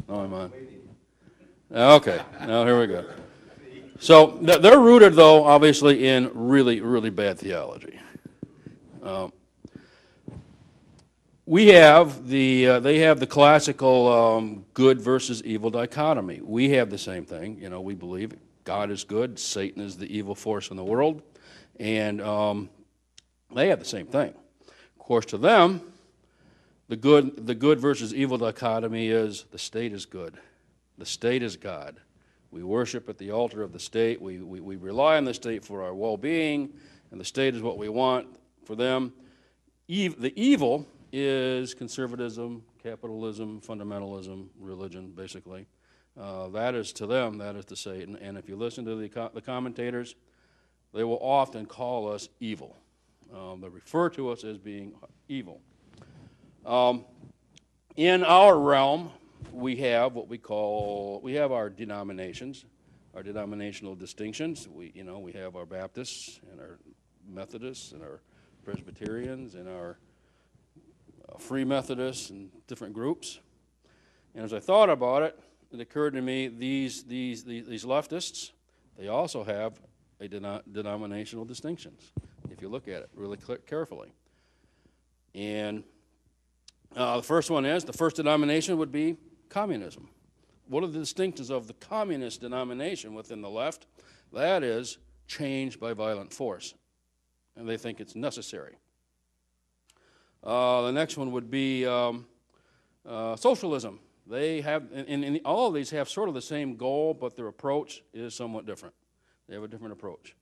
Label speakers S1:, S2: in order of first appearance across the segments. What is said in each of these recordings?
S1: No, I'm on. Okay, now here we go. So they're rooted, though, obviously, in really, really bad theology. They have the classical good versus evil dichotomy. We have the same thing. You know, we believe God is good, Satan is the evil force in the world, and they have the same thing. Of course, to them, the good versus evil dichotomy is the state is good, the state is God. We worship at the altar of the state. We rely on the state for our well-being, and the state is what we want for them. The evil is conservatism, capitalism, fundamentalism, religion, basically. That is to them, that is to Satan. And if you listen to the commentators, they will often call us evil. They refer to us as being evil. In our realm, we have our denominations, our denominational distinctions. We have our Baptists and our Methodists and our Presbyterians and our Free Methodists and different groups. And as I thought about it, it occurred to me these leftists, they also have a denominational distinctions, if you look at it really carefully. And the first denomination would be communism. What are the distinctions of the communist denomination within the left? That is change by violent force, and they think it's necessary. The next one would be socialism. They have, and all of these have sort of the same goal, but their approach is somewhat different. They have a different approach.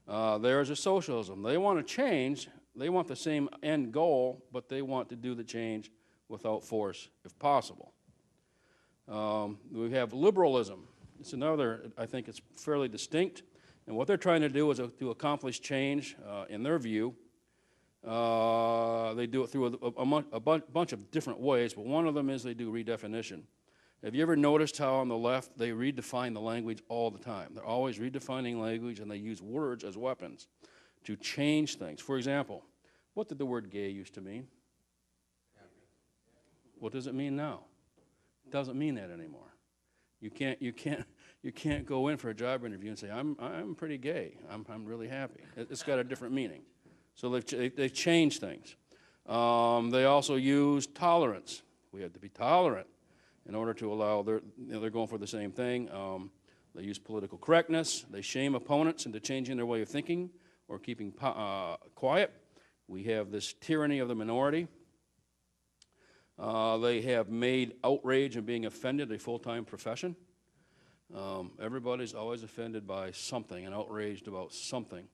S1: There's a socialism. They want to change. They want the same end goal, but they want to do the change without force, if possible. We have liberalism. It's another, I think it's fairly distinct. And what they're trying to do is to accomplish change, in their view. They do it through a bunch of different ways, but one of them is they do redefinition. Have you ever noticed how on the left they redefine the language all the time? They're always redefining language, and they use words as weapons to change things. For example, what did the word gay used to mean? What does it mean now? It doesn't mean that anymore. You can't go in for a job interview and say, I'm pretty gay. I'm really happy. It's got a different meaning. So they've changed things. They also use tolerance. We have to be tolerant in order to allow they're going for the same thing. They use political correctness. They shame opponents into changing their way of thinking or keeping quiet. We have this tyranny of the minority. They have made outrage and being offended a full-time profession. Everybody's always offended by something and outraged about something.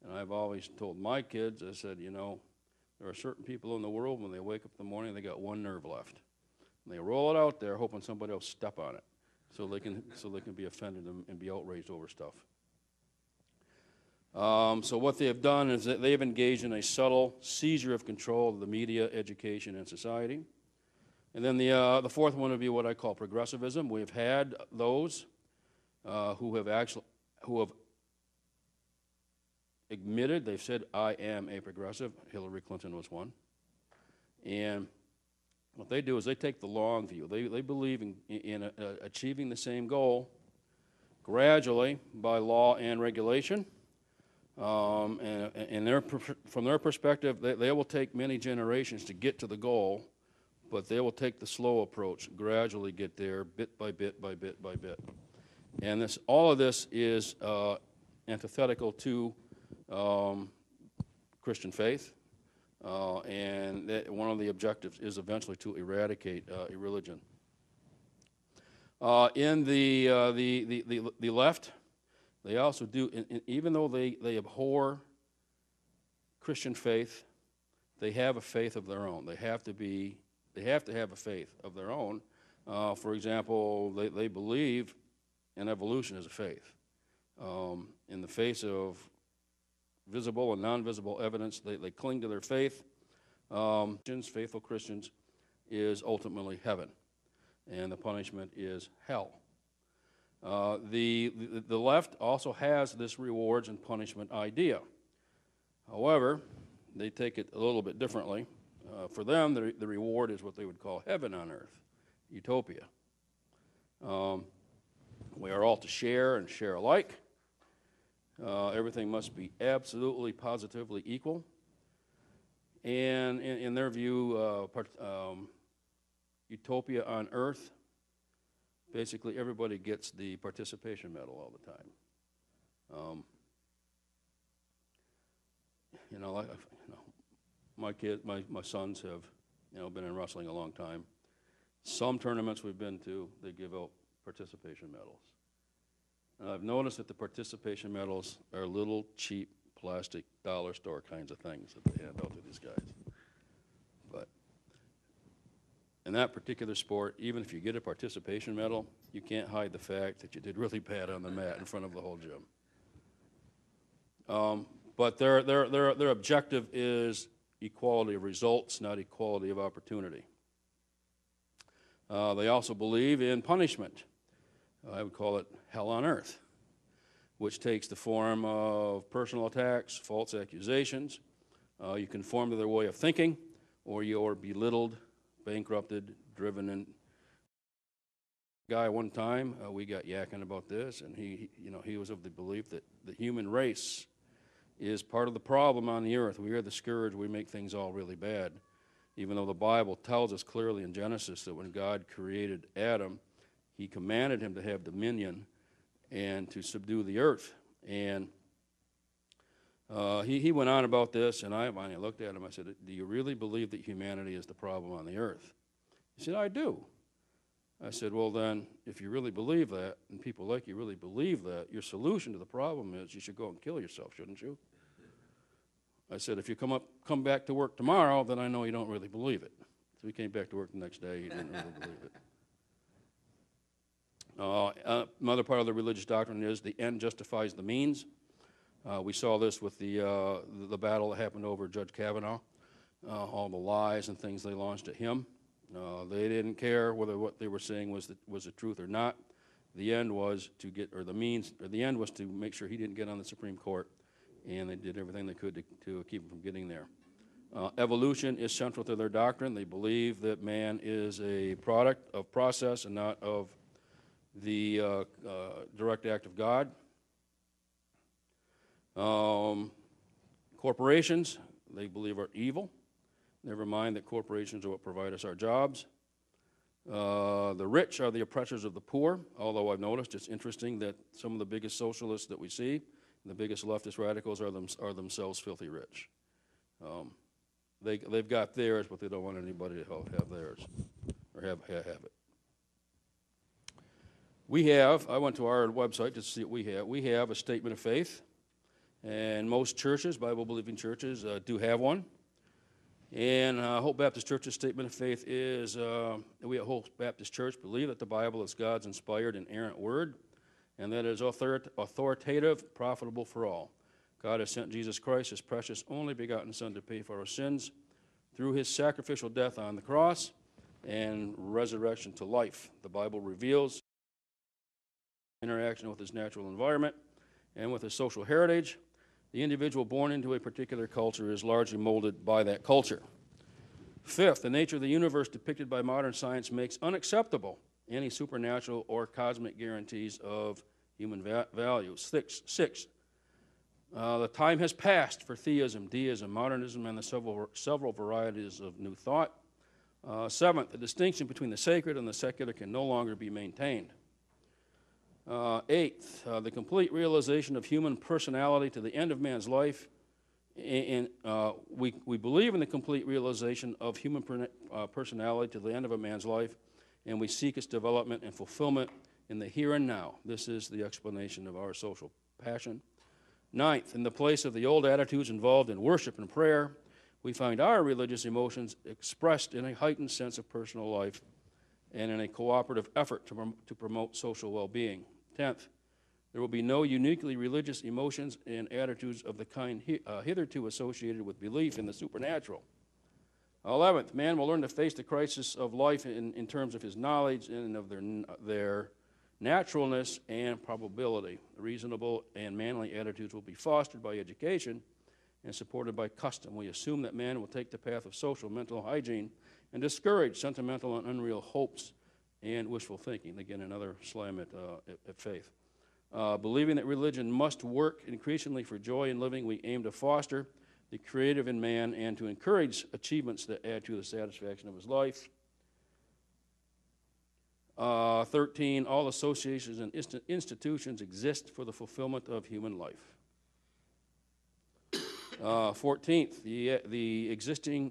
S1: And I've always told my kids, I said, there are certain people in the world, when they wake up in the morning, they got one nerve left. And they roll it out there hoping somebody else step on it so they can be offended and be outraged over stuff. So what they have done is that they've engaged in a subtle seizure of control of the media, education, and society. And then the fourth one would be what I call progressivism. We've had those who have admitted, they've said, I am a progressive. Hillary Clinton was one. And what they do is they take the long view. They believe in achieving the same goal gradually by law and regulation. And from their perspective, they will take many generations to get to the goal, but they will take the slow approach, gradually get there, bit by bit by bit by bit. And all of this is antithetical to Christian faith, and one of the objectives is eventually to eradicate religion. In the left, they also do, even though they abhor Christian faith, they have a faith of their own. They have to have a faith of their own. For example, they believe in evolution as a faith. In the face of visible and non-visible evidence, they cling to their faith. Faithful Christians is ultimately heaven, and the punishment is hell. The left also has this rewards and punishment idea. However, they take it a little bit differently. For them, the reward is what they would call heaven on earth, utopia. We are all to share and share alike. Everything must be absolutely, positively equal. And in their view, utopia on earth, basically everybody gets the participation medal all the time. My sons have, been in wrestling a long time. Some tournaments we've been to, they give out participation medals. And I've noticed that the participation medals are little cheap plastic dollar store kinds of things that they hand out to these guys. But in that particular sport, even if you get a participation medal, you can't hide the fact that you did really bad on the mat in front of the whole gym. But their objective is equality of results, not equality of opportunity. They also believe in punishment. I would call it hell on earth, which takes the form of personal attacks, false accusations. You conform to their way of thinking, or you're belittled, bankrupted, driven in. Guy one time, we got yakking about this, and he was of the belief that the human race is part of the problem on the earth. We are the scourge. We make things all really bad. Even though the Bible tells us clearly in Genesis that when God created Adam, he commanded him to have dominion and to subdue the earth. And he went on about this, and I looked at him. I said, do you really believe that humanity is the problem on the earth? He said, I do. I said, well then, if you really believe that, and people like you really believe that, your solution to the problem is you should go and kill yourself, shouldn't you? I said, if you come back to work tomorrow, then I know you don't really believe it. So he came back to work the next day. He didn't really believe it. Another part of the religious doctrine is the end justifies the means. We saw this with the battle that happened over Judge Kavanaugh, all the lies and things they launched at him. They didn't care whether what they were saying was the truth or not. The end was to make sure he didn't get on the Supreme Court, and they did everything they could to keep him from getting there. Evolution is central to their doctrine. They believe that man is a product of process and not of the direct act of God. Corporations, they believe, are evil. Never mind that corporations are what provide us our jobs. The rich are the oppressors of the poor, although I've noticed it's interesting that some of the biggest socialists that we see, the biggest leftist radicals, are themselves filthy rich. They've got theirs, but they don't want anybody to have theirs or have it. I went to our website to see what we have. We have a statement of faith, and most churches, Bible-believing churches, do have one. And Hope Baptist Church's statement of faith is, we at Hope Baptist Church believe that the Bible is God's inspired and inerrant word, and that it is authoritative, profitable for all. God has sent Jesus Christ, his precious only begotten Son, to pay for our sins through his sacrificial death on the cross and resurrection to life. The Bible reveals interaction with his natural environment and with his social heritage. The individual born into a particular culture is largely molded by that culture. Fifth, the nature of the universe depicted by modern science makes unacceptable any supernatural or cosmic guarantees of human values. Sixth, the time has passed for theism, deism, modernism, and the several varieties of new thought. Seventh, the distinction between the sacred and the secular can no longer be maintained. Eighth, the complete realization of human personality to the end of man's life. And we believe in the complete realization of human personality to the end of a man's life, and we seek its development and fulfillment in the here and now. This is the explanation of our social passion. Ninth, in the place of the old attitudes involved in worship and prayer, we find our religious emotions expressed in a heightened sense of personal life and in a cooperative effort to promote social well-being. 10th, there will be no uniquely religious emotions and attitudes of the kind hitherto associated with belief in the supernatural. 11th, man will learn to face the crisis of life in terms of his knowledge and of their naturalness and probability. Reasonable and manly attitudes will be fostered by education and supported by custom. We assume that man will take the path of social mental hygiene and discourage sentimental and unreal hopes and wishful thinking. Again, another slam at faith. Believing that religion must work increasingly for joy in living, we aim to foster the creative in man and to encourage achievements that add to the satisfaction of his life. 13, all associations and institutions exist for the fulfillment of human life. 14th, the existing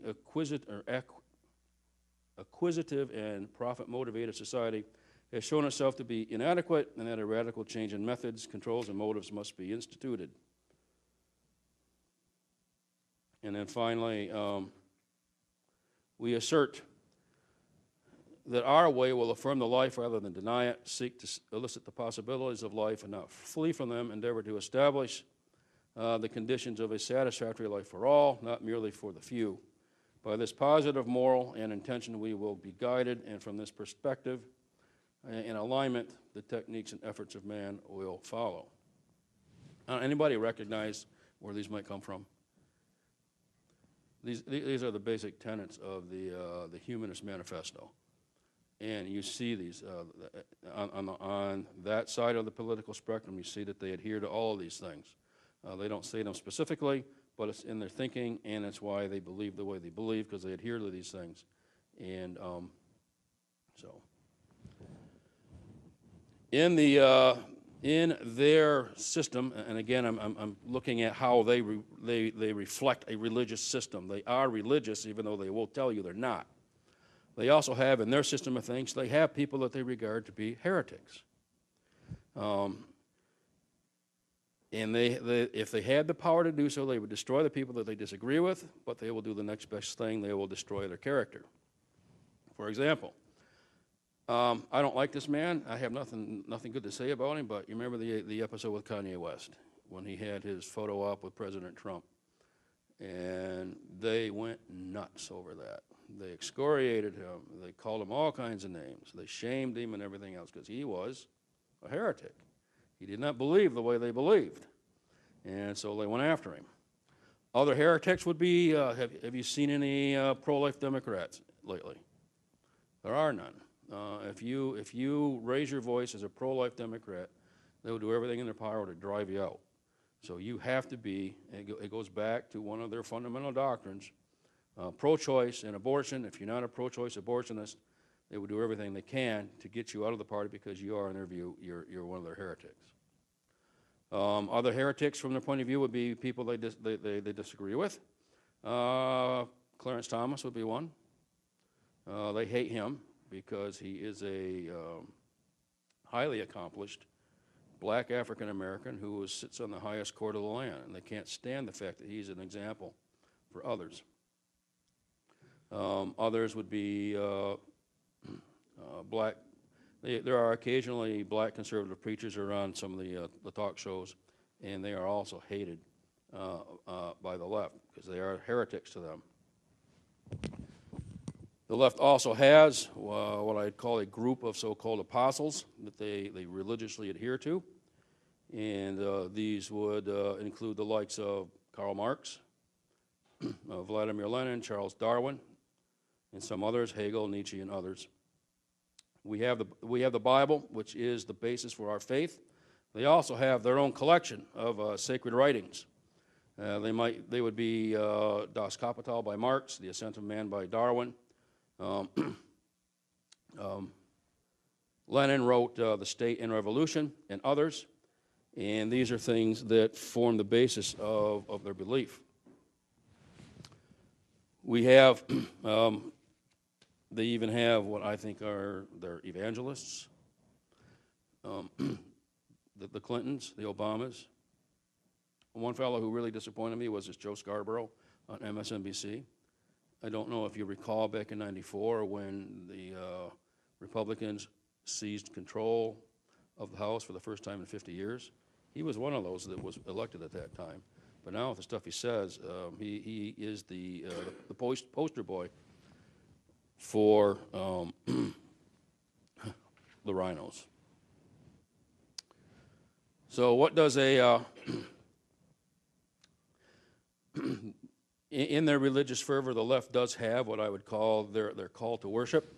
S1: acquisitive and profit-motivated society has shown itself to be inadequate, and that a radical change in methods, controls, and motives must be instituted. And then finally, we assert that our way will affirm the life rather than deny it, seek to elicit the possibilities of life and not flee from them, endeavor to establish the conditions of a satisfactory life for all, not merely for the few. By this positive moral and intention, we will be guided, and from this perspective, in alignment, the techniques and efforts of man will follow. Anybody recognize where these might come from? These are the basic tenets of the Humanist Manifesto. And you see these on that side of the political spectrum. You see that they adhere to all of these things. They don't say them specifically, but it's in their thinking, and it's why they believe the way they believe, because they adhere to these things. And so, in their system, and again, I'm looking at how they reflect a religious system. They are religious, even though they will tell you they're not. They also have, in their system of things, they have people that they regard to be heretics. And if they had the power to do so, they would destroy the people that they disagree with, but they will do the next best thing. They will destroy their character. For example, I don't like this man. I have nothing good to say about him, but you remember the episode with Kanye West when he had his photo op with President Trump. And they went nuts over that. They excoriated him. They called him all kinds of names. They shamed him and everything else because he was a heretic. He did not believe the way they believed. And so they went after him. Other heretics would be, have you seen any pro-life Democrats lately? There are none. If you raise your voice as a pro-life Democrat, they will do everything in their power to drive you out. So you have to be, it goes back to one of their fundamental doctrines, pro-choice and abortion. If you're not a pro-choice abortionist, they will do everything they can to get you out of the party because you are, in their view, you're one of their heretics. Other heretics, from their point of view, would be people they disagree with. Clarence Thomas would be one. They hate him because he is a highly accomplished black African American who sits on the highest court of the land, and they can't stand the fact that he's an example for others. Others would be black. There are occasionally black conservative preachers around some of the talk shows, and they are also hated by the left because they are heretics to them. The left also has what I'd call a group of so-called apostles that they religiously adhere to, and these would include the likes of Karl Marx, Vladimir Lenin, Charles Darwin, and some others, Hegel, Nietzsche, and others. We have the Bible, which is the basis for our faith. They also have their own collection of sacred writings. They would be Das Kapital by Marx, The Ascent of Man by Darwin. Lenin wrote The State and Revolution, and others, and these are things that form the basis of their belief. We have, they even have what I think are their evangelists, the Clintons, the Obamas. One fellow who really disappointed me was this Joe Scarborough on MSNBC. I don't know if you recall back in '94 when the Republicans seized control of the House for the first time in 50 years. He was one of those that was elected at that time. But now with the stuff he says, he is the poster boy for the rhinos. So what does in their religious fervor, the left does have what I would call their call to worship.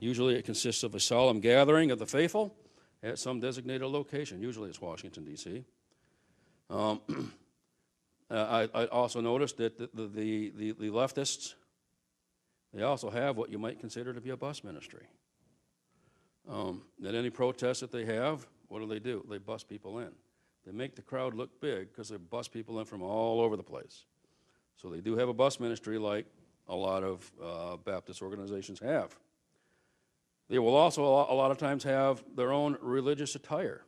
S1: Usually it consists of a solemn gathering of the faithful at some designated location. Usually it's Washington, D.C. I also noticed that the leftists, they also have what you might consider to be a bus ministry. At any protest that they have, what do? They bus people in. They make the crowd look big because they bus people in from all over the place. So they do have a bus ministry like a lot of Baptist organizations have. They will also a lot of times have their own religious attire.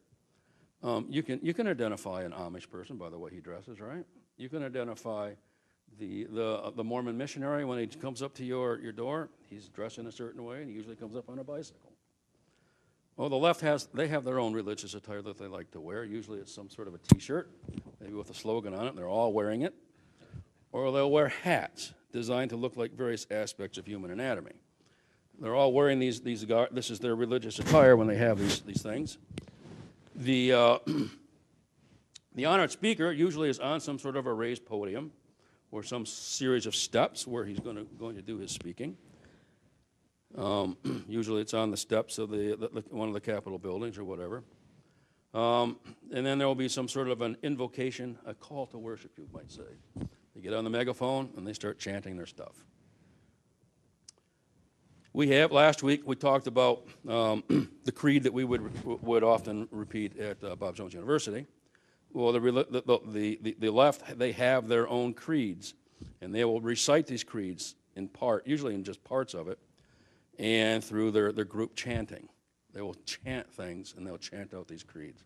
S1: You can identify an Amish person by the way he dresses, right? You can identify the Mormon missionary when he comes up to your door. He's dressed in a certain way, and he usually comes up on a bicycle. Well, the left they have their own religious attire that they like to wear. Usually it's some sort of a T-shirt, maybe with a slogan on it, and they're all wearing it. Or they'll wear hats designed to look like various aspects of human anatomy. They're all wearing these this is their religious attire when they have these things. The honored speaker usually is on some sort of a raised podium or some series of steps where he's going to do his speaking. Usually it's on the steps of one of the Capitol buildings or whatever. And then there will be some sort of an invocation, a call to worship, you might say. They get on the megaphone and they start chanting their stuff. Last week we talked about the creed that we would often repeat at Bob Jones University. Well, the left, they have their own creeds, and they will recite these creeds in part, usually in just parts of it, and through their group chanting. They will chant things, and they'll chant out these creeds.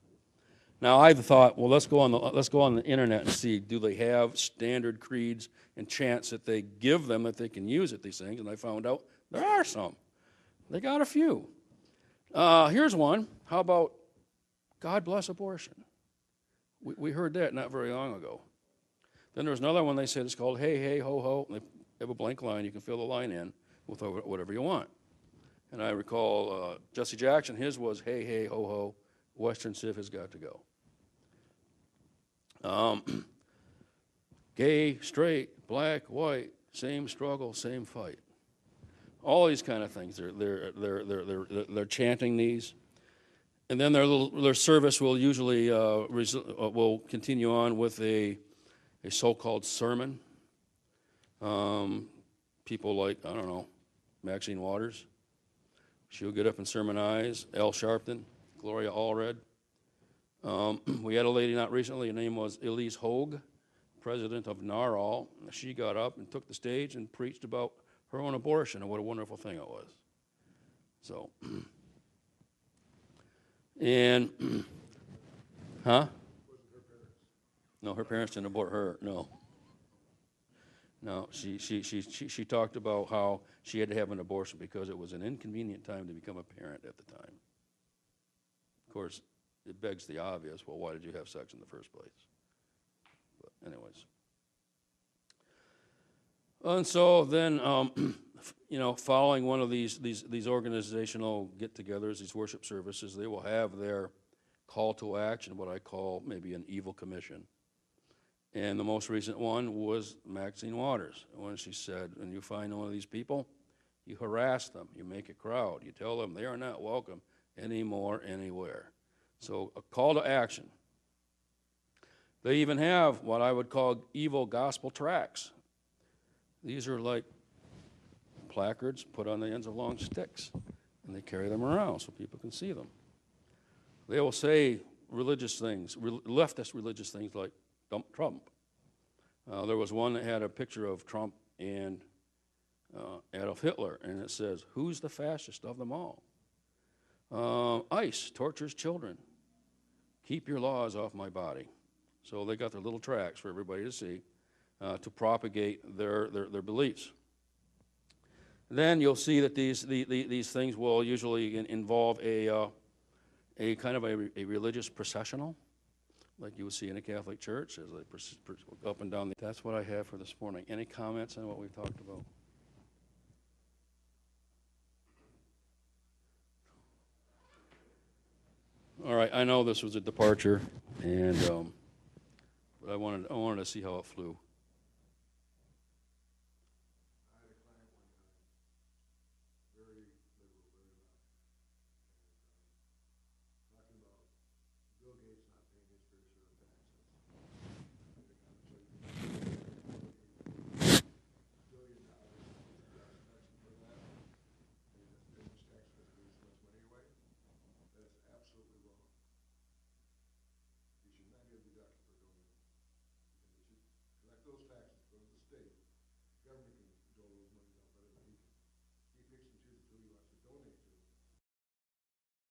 S1: Now, I thought, well, let's go on the internet and see, do they have standard creeds and chants that they give them that they can use at these things? And I found out there are some. They got a few. Here's one. How about God bless abortion? We heard that not very long ago. Then there's another one they said it's called Hey, Hey, Ho, Ho. And they have a blank line. You can fill the line in with whatever you want. And I recall Jesse Jackson, his was Hey, Hey, Ho, Ho. Western Civ has got to go. Gay, straight, black, white, same struggle, same fight. All these kind of things. They're chanting these, and then their service will usually will continue on with a so-called sermon. People like, I don't know, Maxine Waters. She'll get up and sermonize. Al Sharpton, Gloria Allred. We had a lady not recently, her name was Elise Hogue, president of NARAL. She got up and took the stage and preached about her own abortion and what a wonderful thing it was. So, and, huh? No, her parents didn't abort her, no. No, she talked about how she had to have an abortion because it was an inconvenient time to become a parent at the time. Of course, it begs the obvious, well, why did you have sex in the first place? But anyways. And so then, following one of these organizational get-togethers, these worship services, they will have their call to action, what I call maybe an evil commission. And the most recent one was Maxine Waters. When she said, when you find one of these people, you harass them, you make a crowd, you tell them they are not welcome anymore, anywhere. So a call to action. They even have what I would call evil gospel tracts. These are like placards put on the ends of long sticks, and they carry them around so people can see them. They will say religious things, leftist religious things like dump Trump. There was one that had a picture of Trump and Adolf Hitler, and it says, "Who's the fascist of them all?" ICE tortures children. Keep your laws off my body. So they got their little tracts for everybody to see to propagate their beliefs. Then you'll see that these things will usually involve a kind of a religious processional, like you would see in a Catholic church as they up and down. That's what I have for this morning. Any comments on what we've talked about? All right, I know this was a departure, and but I wanted to see how it flew.